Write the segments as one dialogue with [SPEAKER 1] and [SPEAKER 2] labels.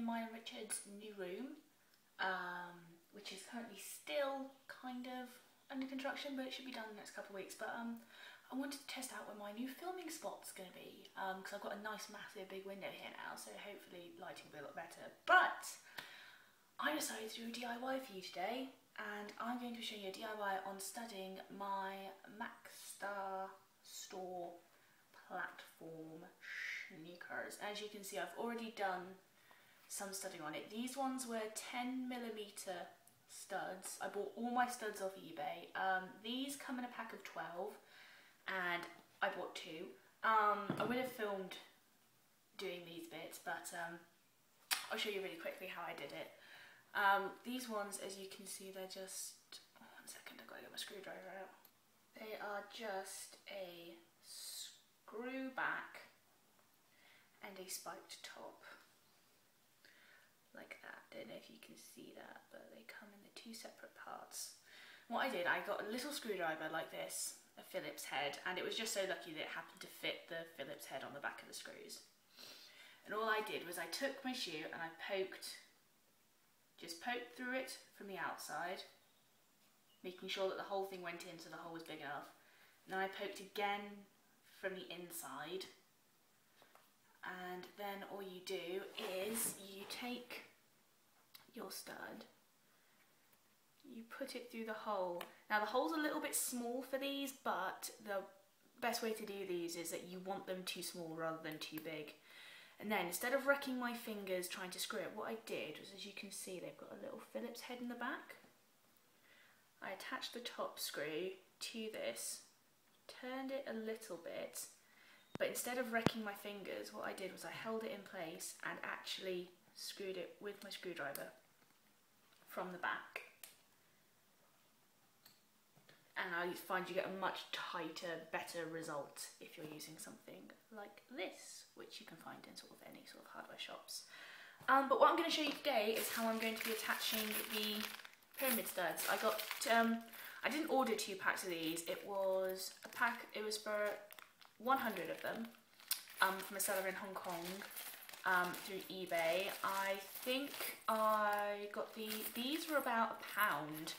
[SPEAKER 1] in my and Richard's new room, which is currently still kind of under construction, but it should be done in the next couple of weeks. But I wanted to test out where my new filming spot's going to be, because I've got a nice massive big window here now, so hopefully lighting will be a lot better. But I decided to do a DIY for you today, and I'm going to show you a DIY on studying my Maxstar store platform sneakers. As you can see, I've already done some studying on it. These ones were 10mm studs. I bought all my studs off eBay. These come in a pack of 12 and I bought 2. I would have filmed doing these bits, but I'll show you really quickly how I did it. These ones, as you can see, they're just, one second, I've got to get my screwdriver out. They are just a screw back and a spiked top, like that. Don't know if you can see that, but they come in the 2 separate parts. What I did, I got a little screwdriver like this, a Phillips head, and it was just so lucky that it happened to fit the Phillips head on the back of the screws. And all I did was I took my shoe and I just poked through it from the outside, making sure that the whole thing went in so the hole was big enough. And then I poked again from the inside, and then all you do is you take your stud, you put it through the hole. Now the hole's a little bit small for these, but the best way to do these is that you want them too small rather than too big. And then instead of wrecking my fingers trying to screw it, what I did was, as you can see, they've got a little Phillips head in the back. I attached the top screw to this, turned it a little bit, but instead of wrecking my fingers, what I did was I held it in place and actually screwed it with my screwdriver from the back. And I find you get a much tighter, better result if you're using something like this, which you can find in sort of any sort of hardware shops. But what I'm going to show you today is how I'm going to be attaching the pyramid studs. I didn't order 2 packs of these. It was a pack, it was for 100 of them, from a seller in Hong Kong, through eBay. I think I got these were about £1,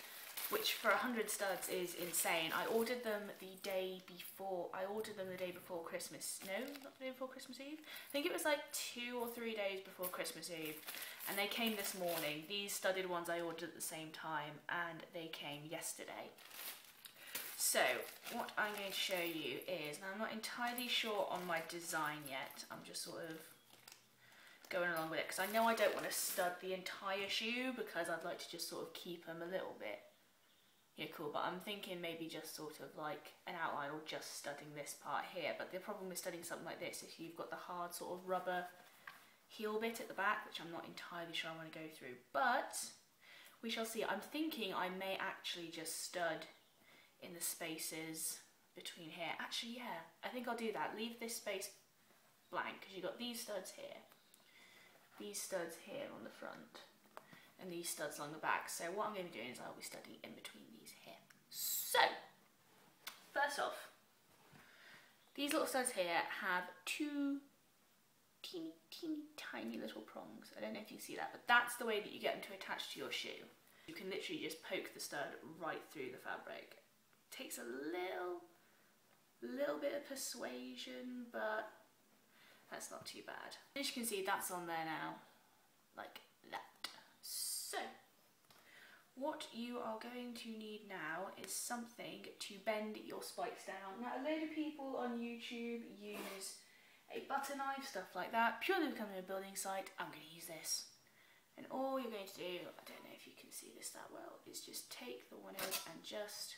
[SPEAKER 1] which for 100 studs is insane. I ordered them the day before Christmas. No, not the day before Christmas Eve. I think it was like 2 or 3 days before Christmas Eve, and they came this morning. These studded ones I ordered at the same time, and they came yesterday. So what I'm going to show you is, now I'm not entirely sure on my design yet. I'm just sort of going along with it because I know I don't want to stud the entire shoe, because I'd like to just sort of keep them a little bit, yeah, cool. But I'm thinking maybe just sort of like an outline, or just studding this part here. But the problem with studying something like this is you've got the hard sort of rubber heel bit at the back, which I'm not entirely sure I want to go through, but we shall see. I'm thinking I may actually just stud in the spaces between here. Actually, yeah, I think I'll do that. Leave this space blank, because you've got these studs here on the front, and these studs along the back. So what I'm going to be doing is I'll be studying in between these here. So, first off, these little studs here have 2 teeny tiny little prongs. I don't know if you see that, but that's the way that you get them to attach to your shoe. You can literally just poke the stud right through the fabric. Takes a little bit of persuasion, but that's not too bad. As you can see, that's on there now, like that. So what you are going to need now is something to bend your spikes down. Now, a load of people on YouTube use a butter knife, stuff like that. Purely becoming a building site, I'm going to use this. And all you're going to do, I don't know if you can see this that well, is just take the one end and just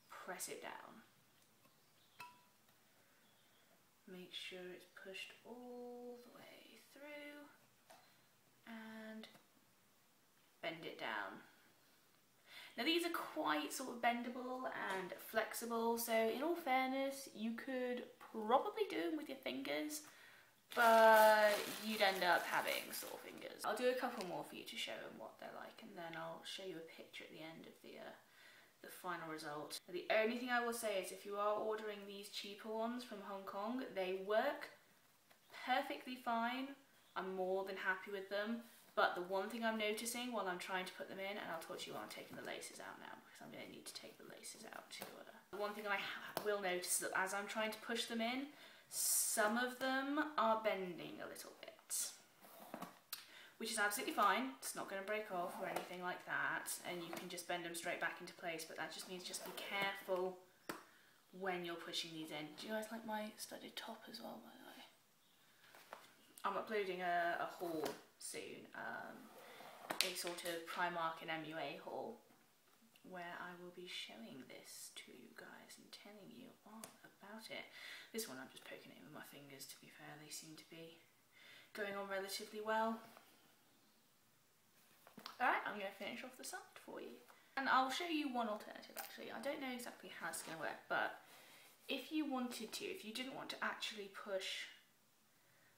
[SPEAKER 1] press it down. Make sure it's pushed all the way through and bend it down. Now these are quite sort of bendable and flexible, so in all fairness you could probably do them with your fingers, but you'd end up having sore fingers. I'll do a couple more for you to show them what they're like, and then I'll show you a picture at the end of the final result. The only thing I will say is, if you are ordering these cheaper ones from Hong Kong, they work perfectly fine, I'm more than happy with them. But the one thing I'm noticing while I'm trying to put them in, and I'll talk to you while I'm taking the laces out now, because I'm going to need to take the laces out too. The one thing I will notice is that as I'm trying to push them in, some of them are bending a little bit, which is absolutely fine. It's not going to break off or anything like that, and you can just bend them straight back into place, but that just means just be careful when you're pushing these in. Do you guys like my studded top as well, by the way? I'm uploading a haul soon, a sort of Primark and MUA haul, where I will be showing this to you guys and telling you all about it. This one I'm just poking it in with my fingers, to be fair. They seem to be going on relatively well. Alright, I'm going to finish off the side for you. And I'll show you one alternative actually. I don't know exactly how it's going to work, but if you wanted to, if you didn't want to actually push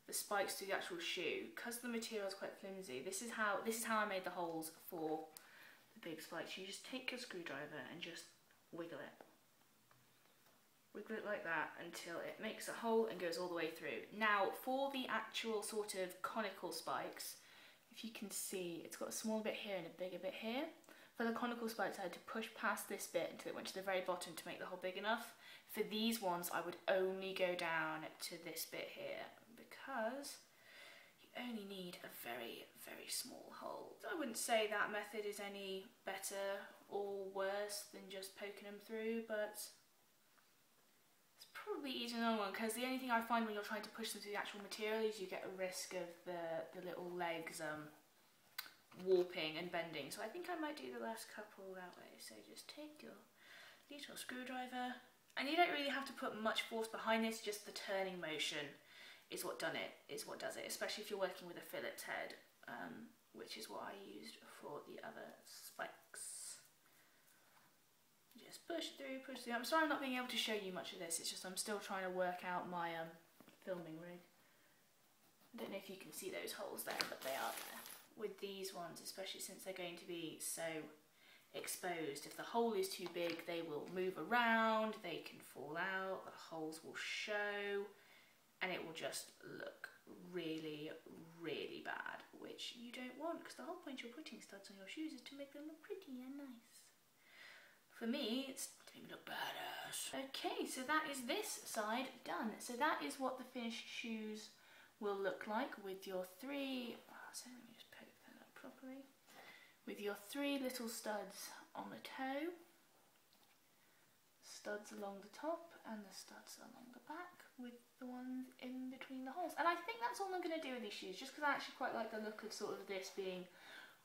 [SPEAKER 1] the spikes through the actual shoe, because the material is quite flimsy, this is how I made the holes for the big spikes. You just take your screwdriver and just wiggle it. Wiggle it like that until it makes a hole and goes all the way through. Now, for the actual sort of conical spikes, if you can see, it's got a small bit here and a bigger bit here. For the conical spikes, I had to push past this bit until it went to the very bottom to make the hole big enough. For these ones, I would only go down to this bit here, because you only need a very, very small hole. I wouldn't say that method is any better or worse than just poking them through, but it's probably easier than one, because the only thing I find when you're trying to push them through the actual material is you get a risk of the little legs warping and bending. So I think I might do the last couple that way. So just take your little screwdriver, and you don't really have to put much force behind this, just the turning motion is what does it, especially if you're working with a fillet head, which is what I used for the other spikes. Just push through, push through. I'm sorry I'm not being able to show you much of this, it's just I'm still trying to work out my filming rig. I don't know if you can see those holes there, but they are there. With these ones, especially since they're going to be so exposed, if the hole is too big, they will move around, they can fall out, the holes will show, and it will just look really, really bad, which you don't want, because the whole point you're putting studs on your shoes is to make them look pretty and nice. For me, it's to make them look badass. Okay, so that is this side done. So that is what the finished shoes will look like with your three, so let me just poke that up properly, with your three little studs on the toe, studs along the top, and the studs along the back, with the ones in between the holes. And I think that's all I'm going to do with these shoes, just because I actually quite like the look of sort of this being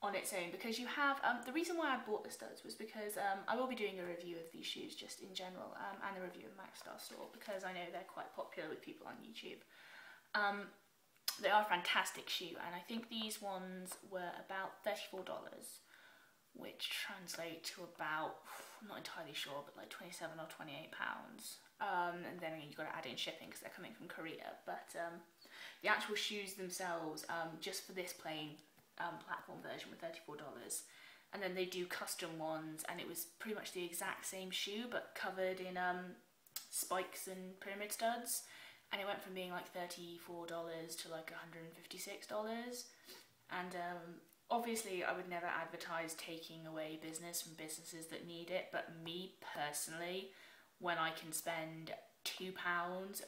[SPEAKER 1] on its own, because you have, the reason why I bought the studs was because I will be doing a review of these shoes just in general, and a review of Maxstar Store, because I know they're quite popular with people on YouTube. They are a fantastic shoe, and I think these ones were about $34, which translate to about, I'm not entirely sure, but like 27 or 28 pounds. And then you've got to add in shipping because they're coming from Korea. But the actual shoes themselves, just for this plain platform version, were $34. And then they do custom ones, and it was pretty much the exact same shoe, but covered in spikes and pyramid studs. And it went from being like $34 to like $156. And obviously I would never advertise taking away business from businesses that need it, but me personally, when I can spend £2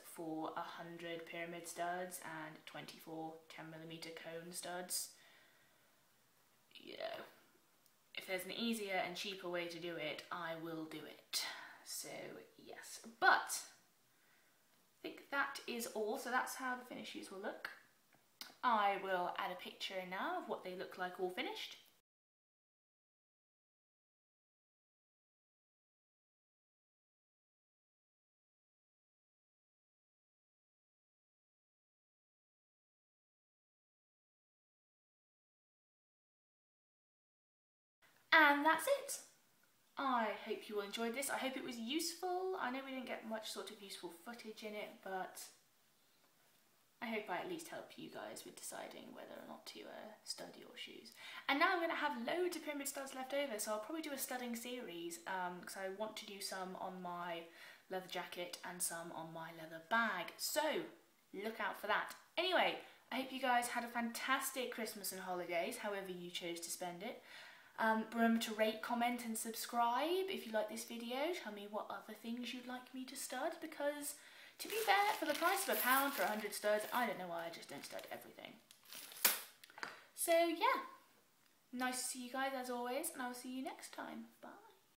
[SPEAKER 1] for 100 pyramid studs and 24 10mm cone studs, you know, if there's an easier and cheaper way to do it, I will do it. So yes, but I think that is all. So that's how the finished shoes will look. I will add a picture in now of what they look like all finished. And that's it. I hope you all enjoyed this. I hope it was useful. I know we didn't get much sort of useful footage in it, but I hope I at least help you guys with deciding whether or not to stud your shoes. And now I'm going to have loads of pyramid studs left over, so I'll probably do a studding series, because I want to do some on my leather jacket and some on my leather bag. So look out for that. Anyway, I hope you guys had a fantastic Christmas and holidays, however you chose to spend it. Remember to rate, comment and subscribe if you like this video. Tell me what other things you'd like me to stud, because to be fair, for the price of £1 for 100 studs, I don't know why I just don't stud everything. So yeah, nice to see you guys as always, and I'll see you next time. Bye.